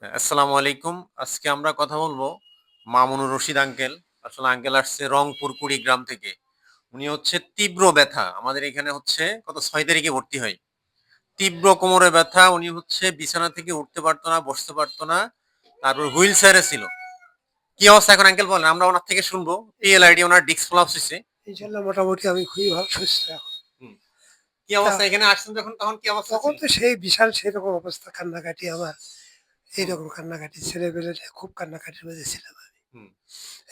আসসালামু আলাইকুম। আজকে আমরা কথা বলবো মামুনুর রশিদ আঙ্কেল। আসলে আঙ্কেল আসছে রংপুর কুড়িগ্রাম থেকে। উনি হচ্ছে তীব্র ব্যথা। আমাদের এখানে হচ্ছে কত ৬ তারিখে ভর্তি হয়। তীব্র কোমরে ব্যথা। উনি হচ্ছে বিছানা থেকে উঠতে পারতো না, বসতে পারতো না। তারপর হুইল চেয়ারে ছিল। কি অবস্থা এখন আঙ্কেল বলেন? আমরা ওনার থেকে শুনবো। পিএলআইডি ওনার ডিস্ক প্রলাপস হইছে। ইনশাল্লাহ মোটামুটি আমি খুবই ভালো সুস্থ এখন। হুম। কি তা অবস্থা এখানে আসছেন যখন তখন কি অবস্থা তখন ছিল? তো সেই বিশাল সেরকম অবস্থা, কান্নাকাটি আমার, হুম, এইরকম কান্নাকাটি, ছেলেপেলে খুব কান্নাকাটির মধ্যে ছিলাম আমি। হুম।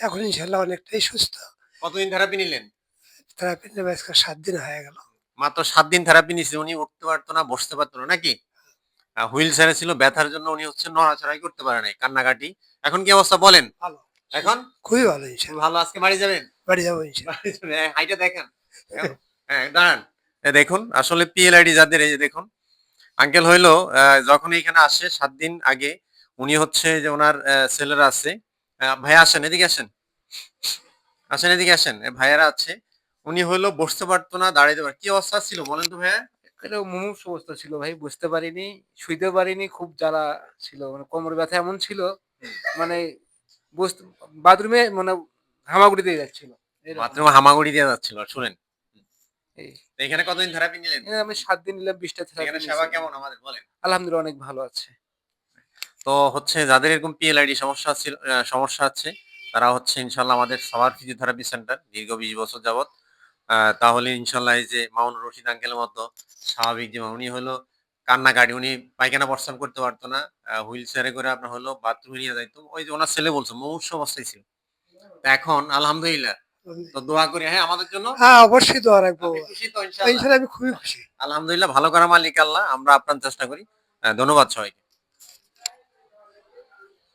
এখন ইনশাল্লাহ অনেকটাই সুস্থ। কতদিন থেরাপি নিলেন? থেরাপি নেবে আজকে 7 দিন হয়ে গেল। মাত্র ৭ দিন থেরাপি নিছে। উনি উঠতে পারতো না, বসতে পারতো না নাকি? হুইল চেয়ারে ছিল, ব্যথার জন্য উনি হচ্ছে নড়াচড়াই করতে পারে নাই, কান্নাকাটি। এখন কি অবস্থা বলেন? ভালো, এখন খুবই ভালো খুবই ইনশাল্লাহ। ভালো। আজকে বাড়ি যাবেন? বাড়ি যাবো ইনশাল্লাহ। বাড়ি যাবেন, হাইটা দেখেন। এখন হ্যাঁ, দাঁড়ান। দেখুন আসলে পিএলআইডি যাদের, এই যে দেখুন আঙ্কেল হইলো যখন এখানে আসে ৭ দিন আগে, উনি হচ্ছে যে ওনার ছেলেরা আছে। ভাইয়া আসেন, এদিকে আসেন, আসেন এদিকে আসেন। ভাইয়ারা আছে। উনি হইলো বসতে পারতো না, দাঁড়াইতে পারে। কি অবস্থা ছিল বলেন তো ভাইয়া? এটা মুমূর্ষু অবস্থা ছিল ভাই, বুঝতে পারিনি, শুইতে পারিনি, খুব জ্বালা ছিল, মানে কোমর ব্যথা এমন ছিল, হুম। মানে বসতে বাথরুমে মানে হামাগুড়ি দিয়ে যাচ্ছিল এরকম। বাথরুমে হামাগুড়ি দিয়ে যাচ্ছিল। শুনেন, এই তো এখানে কতদিন থেরাপি নিলেন? এখানে আমি 7 দিন নিলাম, 20টা থেরাপি এখানে সেবা নিয়েছি। কেমন আমাদের বলেন? আলহামদুলিল্লাহ অনেক ভালো আছে। তো হচ্ছে যাদের এরকম পিএলআইডি সমস্যা ছিল, সমস্যা আছে, তারা হচ্ছে ইনশাল্লাহ আমাদের সাভার ফিজিওথেরাপি সেন্টার দীর্ঘ 20 বছর যাবত। তাহলে ইনশাল্লাহ এই যে মামুনুর রশিদ আঙ্কেলের মতো স্বাভাবিক জীবন। উনি হলো কান্নাকাটি, উনি পায়খানা প্রস্রাব করতে পারতো না। হুইল চেয়ারে করে আপনার হলো বাথরুমে নিয়ে যাইতো। ওই যে ওনার ছেলে বলছে মুমূর্ষু অবস্থায় ছিল। তা এখন আলহামদুলিল্লাহ। তো দোয়া করি হ্যাঁ আমাদের জন্য। হ্যাঁ, অবশ্যই দোয়া রাখবো। আপনি খুশি তো ইনশাল্লাহ? ইনশাল্লাহ আমি খুবই খুশি। আলহামদুলিল্লাহ, ভালো করা মালিক আল্লাহ। আমরা আপ্রাণ চেষ্টা করি। ধন্যবাদ সবাইকে।